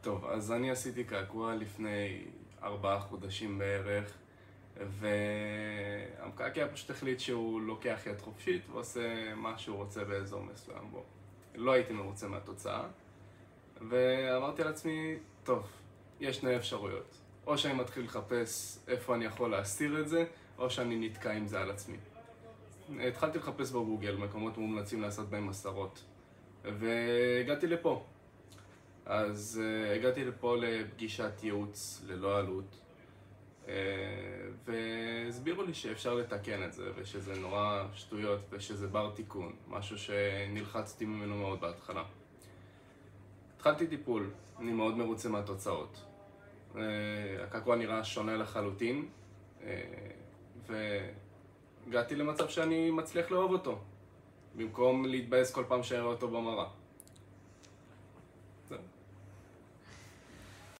טוב, אז אני עשיתי קעקוע לפני 4 חודשים בערך, והמקעקע פשוט החליט שהוא לוקח יד חופשית ועושה מה שהוא רוצה באזור מסוים בו. לא הייתי מרוצה מהתוצאה, ואמרתי לעצמי, טוב, יש שני אפשרויות. או שאני מתחיל לחפש איפה אני יכול להסתיר את זה, או שאני נתקע עם זה על עצמי. התחלתי לחפש בגוגל מקומות מומלצים לעשות בהם מסתרות, והגעתי לפה. אז הגעתי לפה לפגישת ייעוץ ללא עלות, והסבירו לי שאפשר לתקן את זה, ושזה נורא שטויות, ושזה בר תיקון, משהו שנלחצתי ממנו מאוד בהתחלה. התחלתי טיפול, אני מאוד מרוצה מהתוצאות. הקעקוע נראה שונה לחלוטין, והגעתי למצב שאני מצליח לאהוב אותו, במקום להתבאס כל פעם שאני רואה אותו במראה.